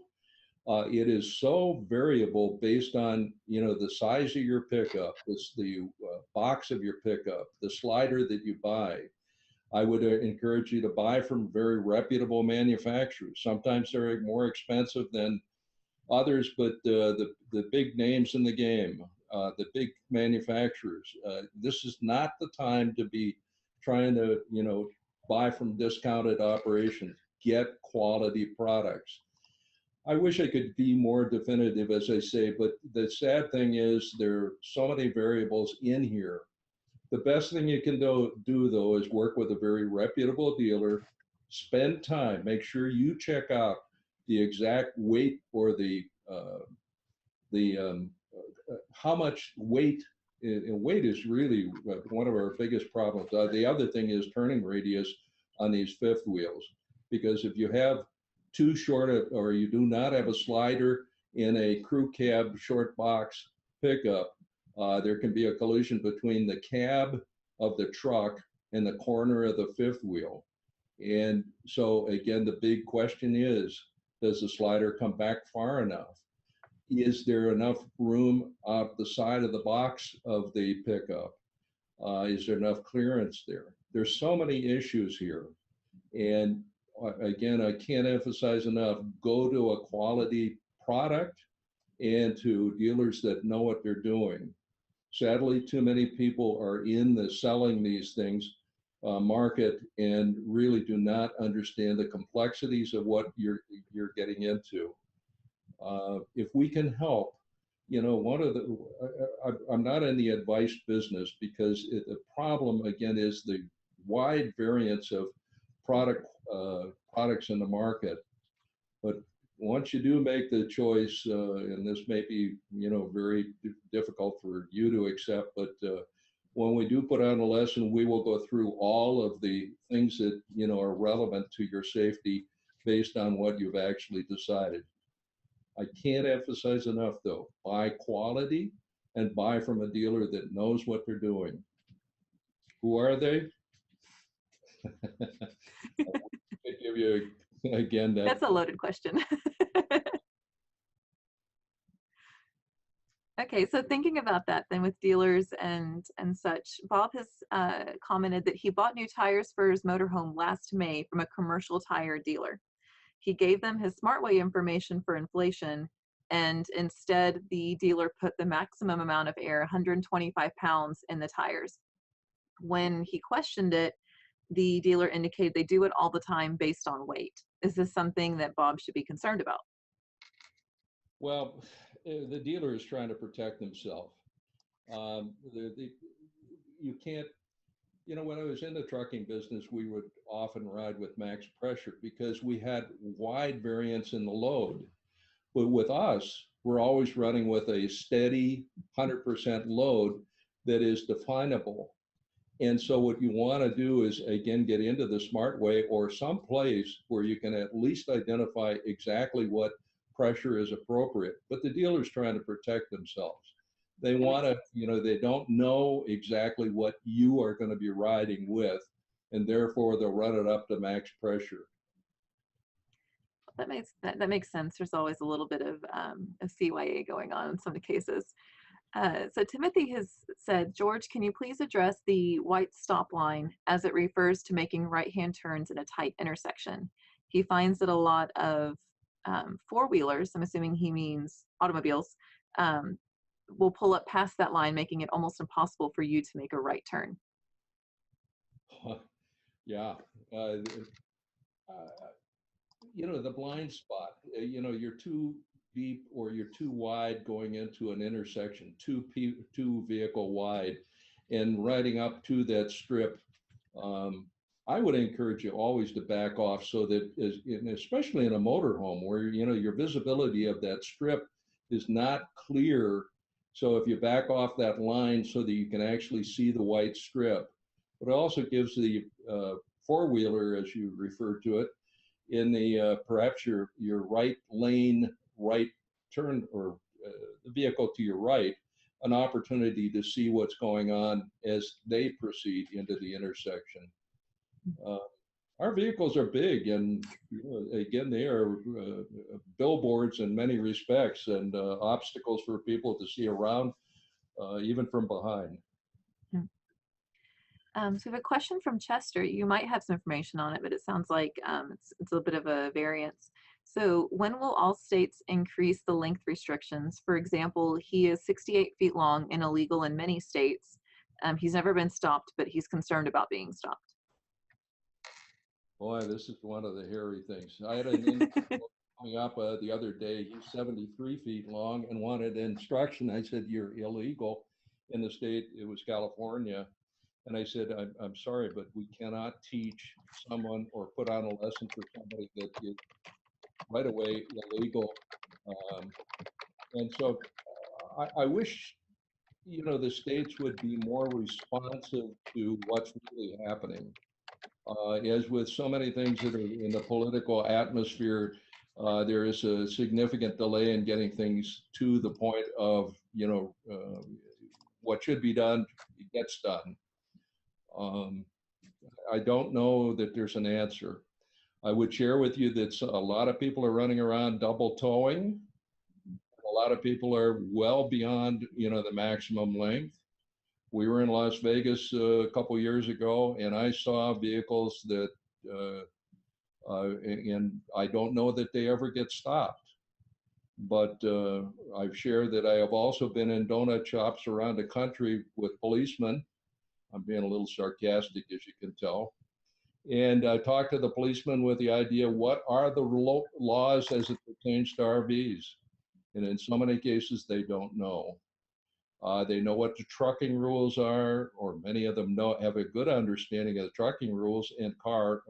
Speaker 2: It is so variable based on, the size of your pickup, the box of your pickup, the slider that you buy. I would encourage you to buy from very reputable manufacturers. Sometimes they're more expensive than others, but the big names in the game, the big manufacturers, this is not the time to be trying to, buy from discounted operations. Get quality products. I wish I could be more definitive, as I say, but the sad thing is there are so many variables in here. The best thing you can do though, is work with a very reputable dealer, spend time, make sure you check out the exact weight or the how much weight, and weight is really one of our biggest problems. The other thing is turning radius on these fifth wheels, because if you have too short or you do not have a slider in a crew cab short box pickup, there can be a collision between the cab of the truck and the corner of the fifth wheel. And so again, the big question is, does the slider come back far enough? Is there enough room up the side of the box of the pickup? Is there enough clearance there? There's so many issues here. And again, I can't emphasize enough, go to a quality product and to dealers that know what they're doing. Sadly, too many people are in the selling these things market and really do not understand the complexities of what you're getting into. If we can help, one of the, I'm not in the advice business, because the problem again is the wide variance of products in the market. But once you do make the choice, and this may be, very difficult for you to accept, but when we do put on a lesson, we will go through all of the things that, are relevant to your safety based on what you've actually decided. I can't emphasize enough though, buy quality and buy from a dealer that knows what they're doing. Who are they? I give you again that.
Speaker 1: That's a loaded question. Okay, so thinking about that then with dealers and such, Bob has commented that he bought new tires for his motorhome last May from a commercial tire dealer. He gave them his SmartWeigh information for inflation, and instead the dealer put the maximum amount of air, 125 pounds, in the tires. When he questioned it, the dealer indicated they do it all the time based on weight. Is this something that Bob should be concerned about?
Speaker 2: Well, the dealer is trying to protect himself. You can't, when I was in the trucking business, we would often ride with max pressure because we had wide variance in the load. But with us, we're always running with a steady 100% load that is definable. And so what you want to do is, again, get into the SmartWeigh or some place where you can at least identify exactly what pressure is appropriate. But the dealer's trying to protect themselves. They
Speaker 1: That
Speaker 2: want
Speaker 1: makes
Speaker 2: to, they don't know exactly what you are going to be riding with, and therefore they'll run it up to max pressure.
Speaker 1: that makes sense. There's always a little bit of CYA going on in some cases. So Timothy has said, George, can you please address the white stop line as it refers to making right-hand turns in a tight intersection? He finds that a lot of four-wheelers, I'm assuming he means automobiles, um, will pull up past that line, making it almost impossible for you to make a right turn.
Speaker 2: Yeah. Uh, the blind spot, you're too deep or you're too wide going into an intersection, too vehicle wide, and riding up to that strip. I would encourage you always to back off so that, especially in a motorhome where, your visibility of that strip is not clear. So if you back off that line so that you can actually see the white strip, but it also gives the four-wheeler, as you refer to it, in the perhaps your right lane, right turn, or the vehicle to your right, an opportunity to see what's going on as they proceed into the intersection. Uh, our vehicles are big, and again, they are billboards in many respects, and obstacles for people to see around, even from behind.
Speaker 1: So we have a question from Chester. You might have some information on it, but it sounds like it's a bit of a variance. So when will all states increase the length restrictions? For example, he is 68 feet long and illegal in many states. He's never been stopped, but he's concerned about being stopped.
Speaker 2: Boy, this is one of the hairy things. I had an individual coming up the other day. He's 73 feet long and wanted instruction. I said, "You're illegal in the state." It was California. And I said, I'm sorry, but we cannot teach someone or put on a lesson for somebody that is right away illegal. And so I wish, the states would be more responsive to what's really happening. As with so many things that are in the political atmosphere, there is a significant delay in getting things to the point of, what should be done gets done. I don't know that there's an answer. I would share with you that a lot of people are running around double towing. A lot of people are well beyond, the maximum length. We were in Las Vegas a couple years ago, and I saw vehicles that, and I don't know that they ever get stopped. But I've shared that I have also been in donut shops around the country with policemen. I'm being a little sarcastic, as you can tell. And I talked to the policeman with the idea, what are the laws as it pertains to RVs? And in so many cases, they don't know. They know what the trucking rules are, or many of them have a good understanding of the trucking rules and car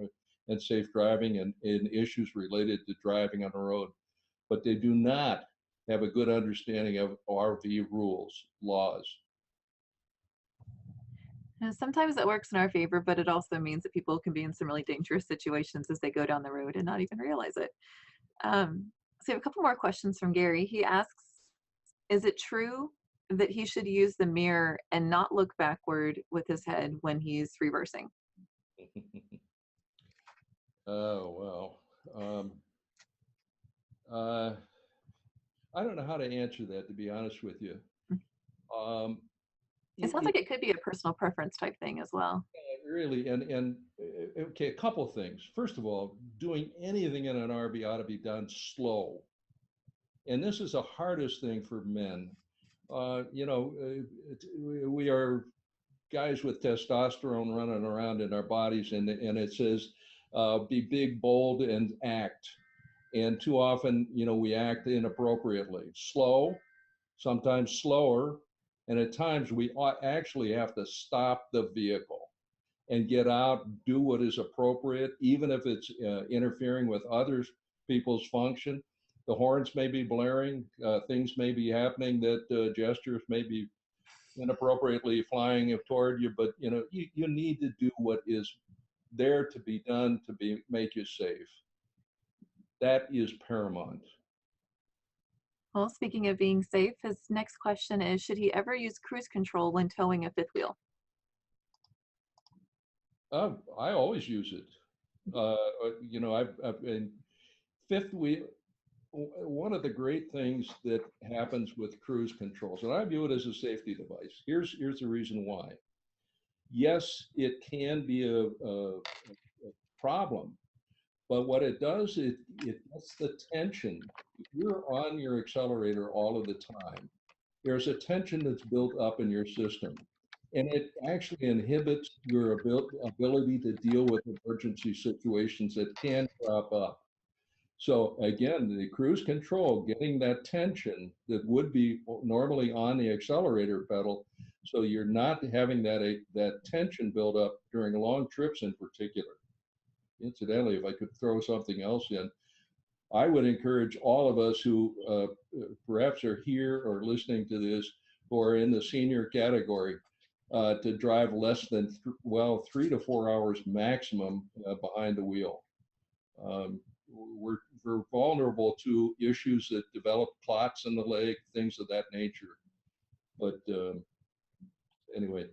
Speaker 2: and safe driving and issues related to driving on the road. But they do not have a good understanding of RV rules, laws.
Speaker 1: Sometimes it works in our favor, but it also means that people can be in some really dangerous situations as they go down the road and not even realize it. So we have a couple more questions from Gary. He asks, is it true that he should use the mirror and not look backward with his head when he's reversing?
Speaker 2: Oh, well. Uh, I don't know how to answer that, to be honest with you. Um,
Speaker 1: It sounds
Speaker 2: it,
Speaker 1: like it could be a personal preference type thing as well.
Speaker 2: really, okay, a couple things. First of all, doing anything in an RV ought to be done slow. And this is the hardest thing for men. We are guys with testosterone running around in our bodies, and it says, be big, bold, and act. And too often, we act inappropriately. Slow, sometimes slower, and at times we actually have to stop the vehicle and get out, do what is appropriate, even if it's interfering with other people's function. The horns may be blaring, things may be happening, that gestures may be inappropriately flying toward you, but you need to do what is there to be done to make you safe. That is paramount.
Speaker 1: Well, speaking of being safe, his next question is, should he ever use cruise control when towing a fifth wheel?
Speaker 2: I always use it. I've been fifth wheel. One of the great things that happens with cruise controls, and I view it as a safety device. Here's the reason why. Yes, it can be a problem, but what it does, it gets the tension. If you're on your accelerator all of the time, there's a tension that's built up in your system, and it actually inhibits your ability to deal with emergency situations that can crop up. So again, the cruise control, getting that tension that would be normally on the accelerator pedal, so you're not having that tension build up during long trips in particular. Incidentally, if I could throw something else in, I would encourage all of us who perhaps are here or listening to this, who are in the senior category, to drive less than 3 to 4 hours maximum behind the wheel. Um, we're vulnerable to issues that develop clots in the leg, things of that nature. But anyway,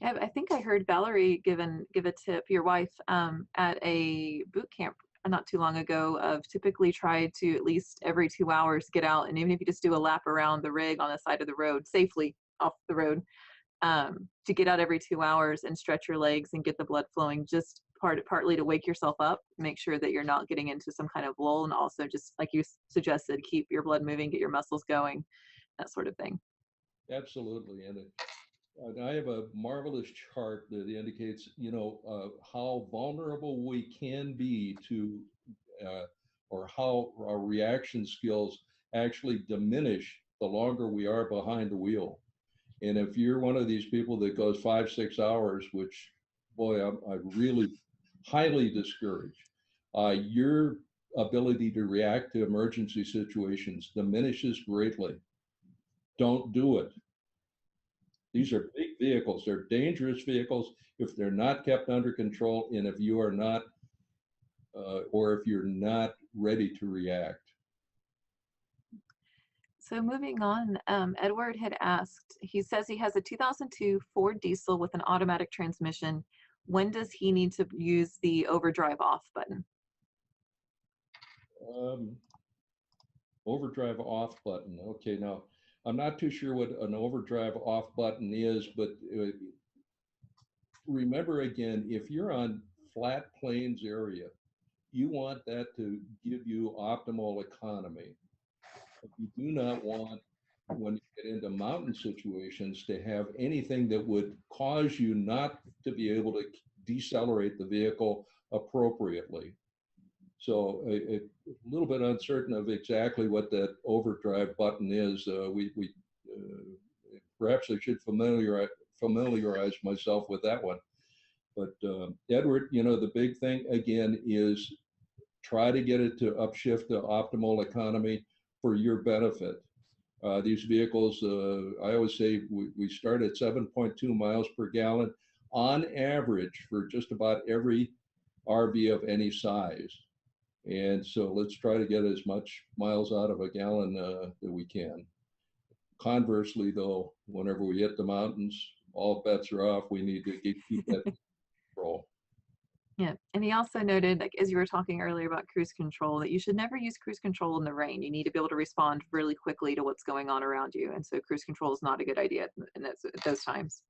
Speaker 1: Yeah, I think I heard Valerie give a tip, your wife, at a boot camp not too long ago, of typically try to at least every 2 hours get out, and even if you just do a lap around the rig on the side of the road safely off the road, to get out every 2 hours and stretch your legs and get the blood flowing, just partly to wake yourself up, make sure that you're not getting into some kind of lull, and also just like you suggested, keep your blood moving, get your muscles going, that sort of thing.
Speaker 2: absolutely. And I have a marvelous chart that indicates, how vulnerable we can be to, or how our reaction skills actually diminish the longer we are behind the wheel. And if you're one of these people that goes 5, 6 hours, which, boy, I really highly discourage, your ability to react to emergency situations diminishes greatly. Don't do it. These are big vehicles. They're dangerous vehicles if they're not kept under control, and if you are not, or if you're not ready to react.
Speaker 1: So moving on, Edward had asked, he says he has a 2002 Ford diesel with an automatic transmission. When does he need to use the overdrive off button?
Speaker 2: Um, Overdrive off button. Okay, now I'm not too sure what an overdrive off button is, but remember again, if you're on flat plains area, you want that to give you optimal economy. You do not want, when you get into mountain situations, to have anything that would cause you not to be able to decelerate the vehicle appropriately. So a little bit uncertain of exactly what that overdrive button is. We perhaps I should familiarize myself with that one. But Edward, the big thing again is try to get it to upshift to optimal economy for your benefit. These vehicles, I always say we start at 7.2 miles per gallon on average for just about every RV of any size. And so let's try to get as much miles out of a gallon that we can. Conversely, though, whenever we hit the mountains, all bets are off. We need to keep that control.
Speaker 1: Yeah, and he also noted, like, as you were talking earlier about cruise control, that you should never use cruise control in the rain. You need to be able to respond really quickly to what's going on around you, and so cruise control is not a good idea at those times.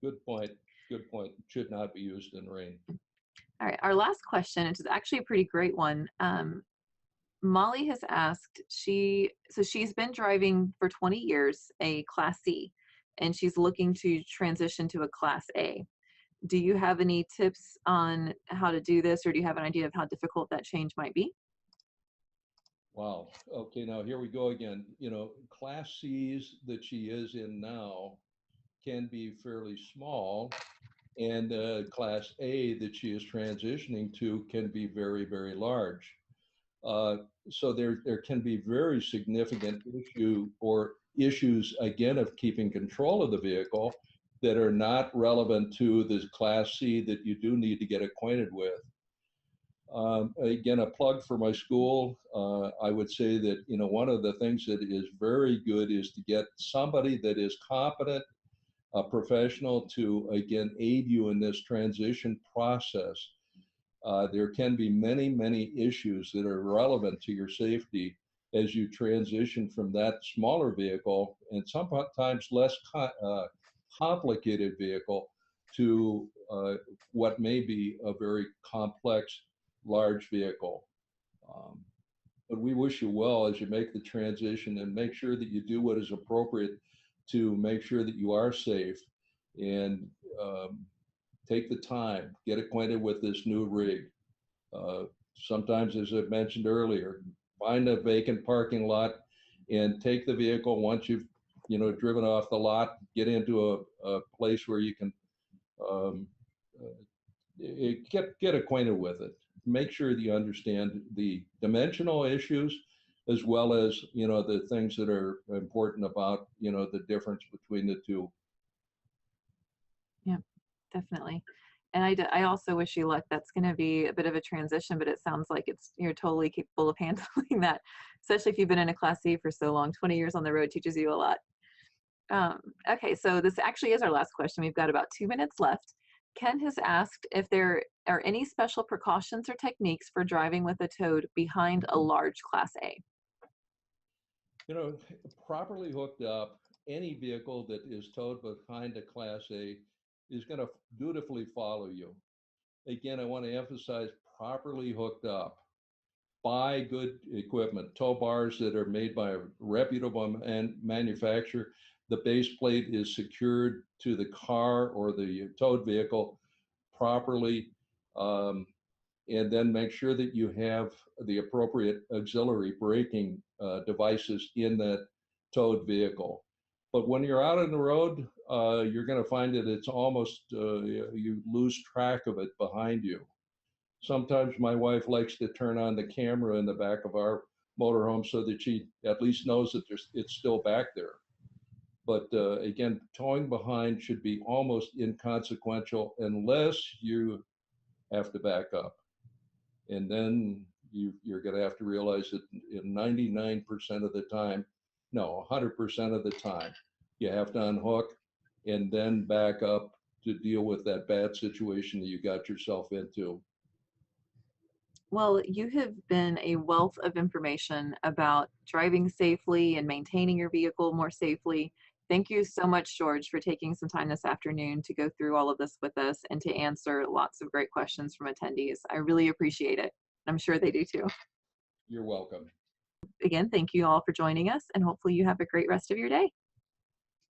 Speaker 2: Good point. Good point. Should not be used in rain.
Speaker 1: All right, our last question, which is actually a pretty great one. Molly has asked, she's been driving for 20 years, a Class C, and she's looking to transition to a Class A. Do you have any tips on how to do this, or do you have an idea of how difficult that change might be?
Speaker 2: Wow. Okay, now here we go again. Class Cs that she is in now can be fairly small, and Class A that she is transitioning to can be very, very large. Uh, so there can be very significant issues again of keeping control of the vehicle that are not relevant to this Class C that you do need to get acquainted with. Again, a plug for my school. I would say that one of the things that is very good is to get somebody that is competent, a professional, to again aid you in this transition process. There can be many, many issues that are relevant to your safety as you transition from that smaller vehicle and sometimes less complicated vehicle to what may be a very complex, large vehicle. Um, but we wish you well as you make the transition, and make sure that you do what is appropriate to make sure that you are safe, and um, take the time, get acquainted with this new rig. Uh, Sometimes, as I mentioned earlier, find a vacant parking lot and take the vehicle once you've driven off the lot, get into a place where you can um, get acquainted with it. Make sure that you understand the dimensional issues as well as the things that are important about the difference between the two.
Speaker 1: Yeah, definitely. And I also wish you luck. That's going to be a bit of a transition, but it sounds like you're totally capable of handling that, especially if you've been in a Class C for so long. 20 years on the road teaches you a lot. Okay, so this actually is our last question. We've got about 2 minutes left. Ken has asked if there are any special precautions or techniques for driving with a towed behind a large Class A.
Speaker 2: You know, Properly hooked up, any vehicle that is towed behind a Class A is going to dutifully follow you. Again, I want to emphasize properly hooked up. Buy good equipment, tow bars that are made by a reputable manufacturer. The base plate is secured to the car or the towed vehicle properly. Um, and then make sure that you have the appropriate auxiliary braking devices in that towed vehicle. But when you're out on the road, you're going to find that it's almost, you lose track of it behind you. Sometimes my wife likes to turn on the camera in the back of our motorhome so that she at least knows that it's still back there. But again, towing behind should be almost inconsequential unless you have to back up. And then you're going to have to realize that in 99% of the time, no, 100% of the time, you have to unhook and then back up to deal with that bad situation that you got yourself into.
Speaker 1: Well, you have been a wealth of information about driving safely and maintaining your vehicle more safely. Thank you so much, George, for taking some time this afternoon to go through all of this with us and to answer lots of great questions from attendees. I really appreciate it. I'm sure they do too.
Speaker 2: You're welcome.
Speaker 1: Again, thank you all for joining us, and hopefully you have a great rest of your day.